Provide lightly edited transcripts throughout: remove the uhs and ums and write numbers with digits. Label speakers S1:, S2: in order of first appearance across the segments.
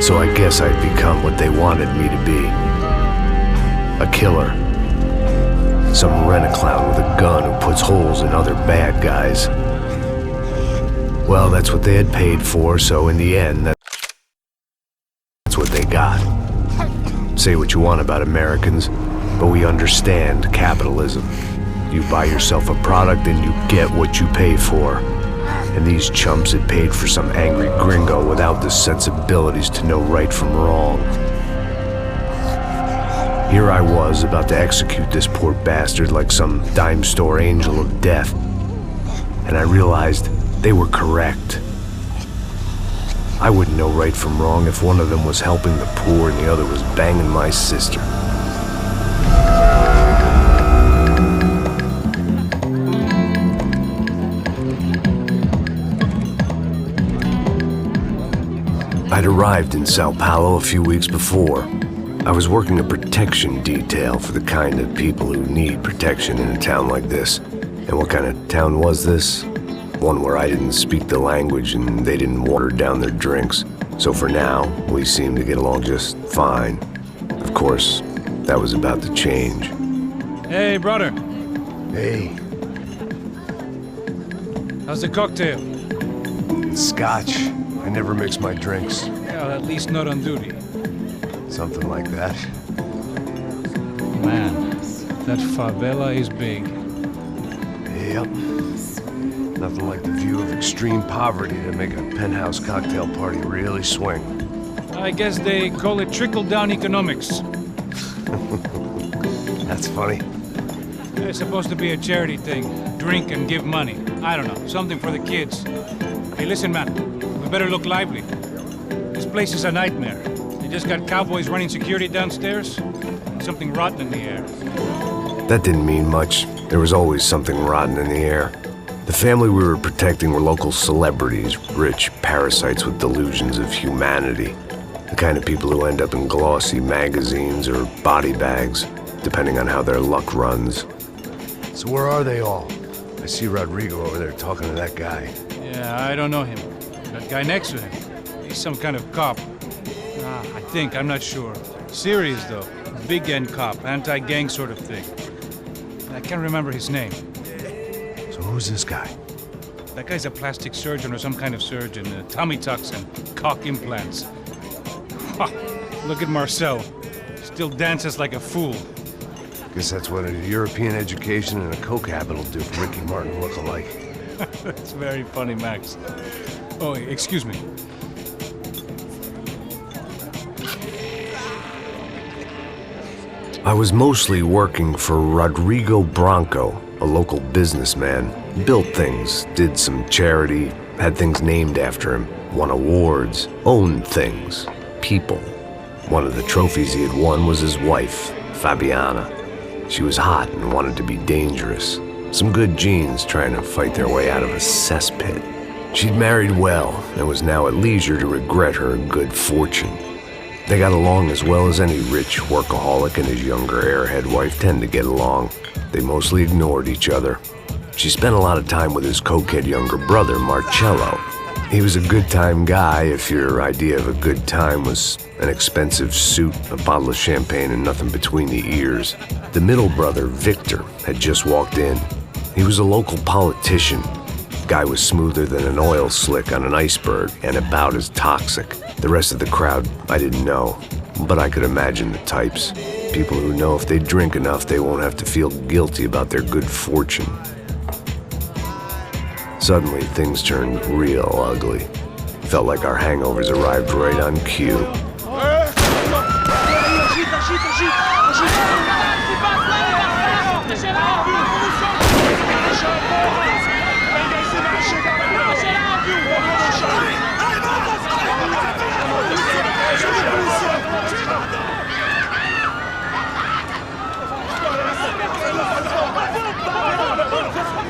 S1: So I guess I'd become what they wanted me to be. A killer. Some rent-a-clown with a gun who puts holes in other bad guys. Well, that's what they had paid for, so in the end, that's what they got. Say what you want about Americans, but we understand capitalism. You buy yourself a product and you get what you pay for. And these chumps had paid for some angry gringo without the sensibilities to know right from wrong. Here I was, about to execute this poor bastard like some dime store angel of death. And I realized they were correct. I wouldn't know right from wrong if one of them was helping the poor and the other was banging my sister. I'd arrived in Sao Paulo a few weeks before. I was working a protection detail for the kind of people who need protection in a town like this. And what kind of town was this? One where I didn't speak the language and they didn't water down their drinks. So for now, we seemed to get along just fine. Of course, that was about to change.
S2: Hey, brother.
S1: Hey.
S2: How's the cocktail?
S1: It's scotch. I never mix my drinks.
S2: Yeah, at least not on duty.
S1: Something like that.
S2: Man, that favela is big.
S1: Yep. Nothing like the view of extreme poverty to make a penthouse cocktail party really swing.
S2: I guess they call it trickle-down economics.
S1: That's funny.
S2: It's supposed to be a charity thing. Drink and give money. I don't know, something for the kids. Hey, listen, man. We better look lively. This place is a nightmare. They just got cowboys running security downstairs. Something rotten in the air.
S1: That didn't mean much. There was always something rotten in the air. The family we were protecting were local celebrities, rich parasites with delusions of humanity. The kind of people who end up in glossy magazines or body bags, depending on how their luck runs. So where are they all? I see Rodrigo over there talking to that guy.
S2: Yeah, I don't know him. That guy next to him, he's some kind of cop. I think, I'm not sure. Serious though, big-end cop, anti-gang sort of thing. I can't remember his name.
S1: So who's this guy?
S2: That guy's a plastic surgeon or some kind of surgeon. Tummy tucks and cock implants. Look at Marcel. Still dances like a fool.
S1: Guess that's what a European education and a coke habit will do for Ricky Martin look-alike.
S2: That's very funny, Max. Oh, excuse me.
S1: I was mostly working for Rodrigo Branco, a local businessman. Built things, did some charity, had things named after him, won awards, owned things, people. One of the trophies he had won was his wife, Fabiana. She was hot and wanted to be dangerous. Some good genes trying to fight their way out of a cesspit. She'd married well and was now at leisure to regret her good fortune. They got along as well as any rich workaholic and his younger airhead wife tend to get along. They mostly ignored each other. She spent a lot of time with his cokehead younger brother, Marcello. He was a good-time guy if your idea of a good time was an expensive suit, a bottle of champagne, and nothing between the ears. The middle brother, Victor, had just walked in. He was a local politician. Guy was smoother than an oil slick on an iceberg and about as toxic. The rest of the crowd, I didn't know, but I could imagine the types. People who know if they drink enough, they won't have to feel guilty about their good fortune. Suddenly, things turned real ugly. Felt like our hangovers arrived right on cue.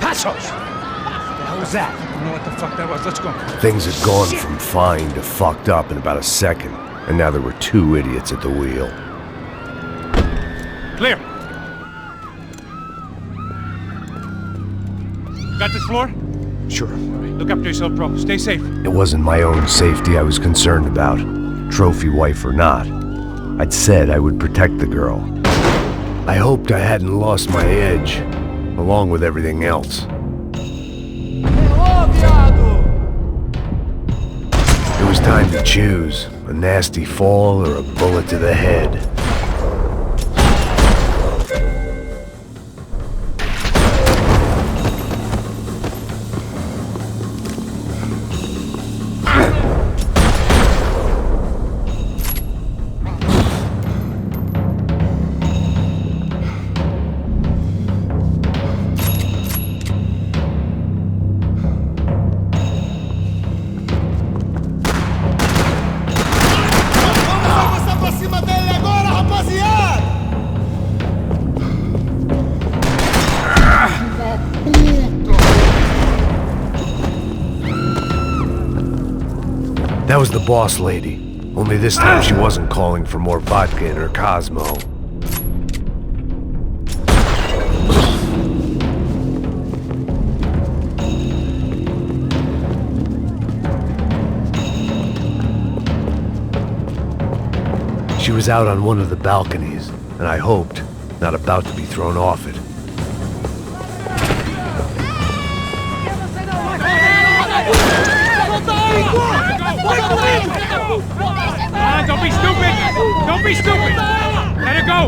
S2: Passos! What was that? I don't know what the fuck that was. Let's go.
S1: Things had gone from fine to fucked up in about a second, and now there were two idiots at the wheel.
S2: Clear. Got this floor?
S1: Sure.
S2: Look after yourself, bro. Stay safe.
S1: It wasn't my own safety I was concerned about. trophy wife or not. I'd said I would protect the girl. I hoped I hadn't lost my edge, along with everything else. It was time to choose, a nasty fall or a bullet to the head. That was the boss lady. Only this time she wasn't calling for more vodka in her Cosmo. She was out on one of the balconies, and I hoped, not about to be thrown off it.
S2: Don't be stupid! Don't be stupid! Let her go!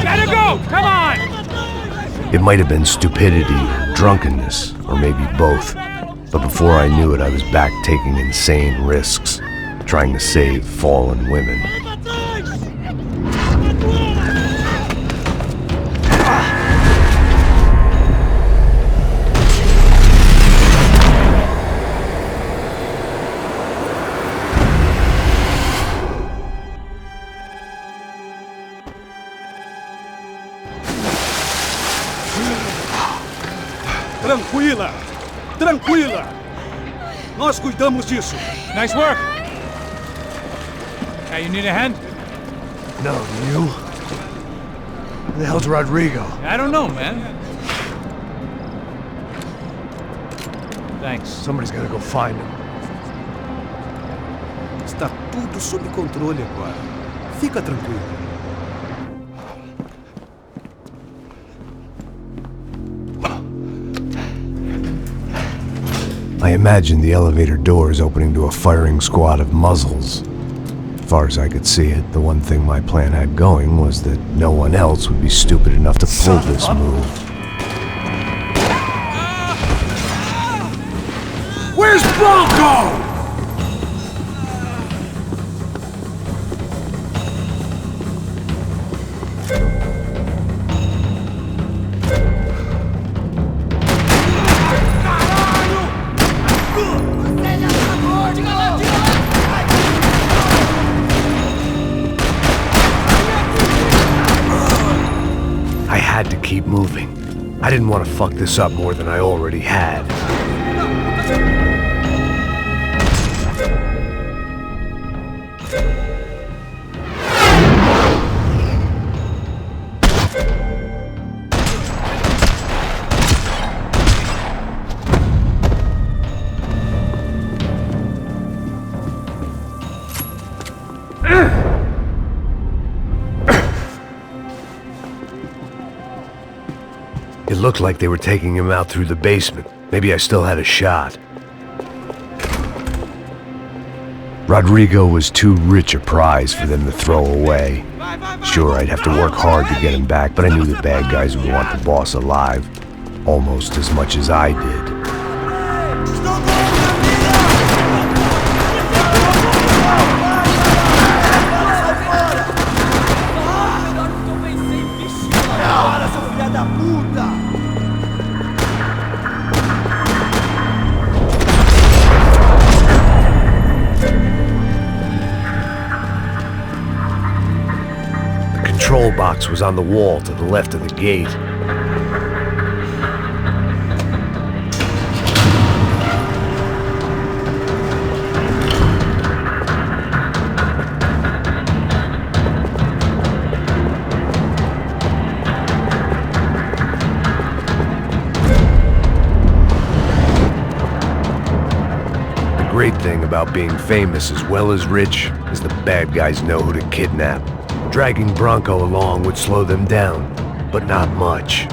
S2: Let her go! Come on!
S1: It might have been stupidity, drunkenness, or maybe both. But before I knew it, I was back taking insane risks, trying to save fallen women.
S3: Tranquila! Tranquila! Nós cuidamos disso.
S2: Nice work! Hey, you need a hand?
S1: No, you? Where the hell's Rodrigo?
S2: I don't know, man. Thanks.
S1: Somebody's gotta go find him.
S3: Está tudo sob controle agora. Fica tranquilo.
S1: I imagined the elevator doors opening to a firing squad of muzzles. As far as I could see it, the one thing my plan had going was that no one else would be stupid enough to pull this move.
S3: Where's Bronco?
S1: I had to keep moving. I didn't want to fuck this up more than I already had. It looked like they were taking him out through the basement. Maybe I still had a shot. Rodrigo was too rich a prize for them to throw away. Sure, I'd have to work hard to get him back, but I knew the bad guys would want the boss alive, almost as much as I did. The control box was on the wall to the left of the gate. great thing about being famous as well as rich is the bad guys know who to kidnap. Dragging Bronco along would slow them down, but not much.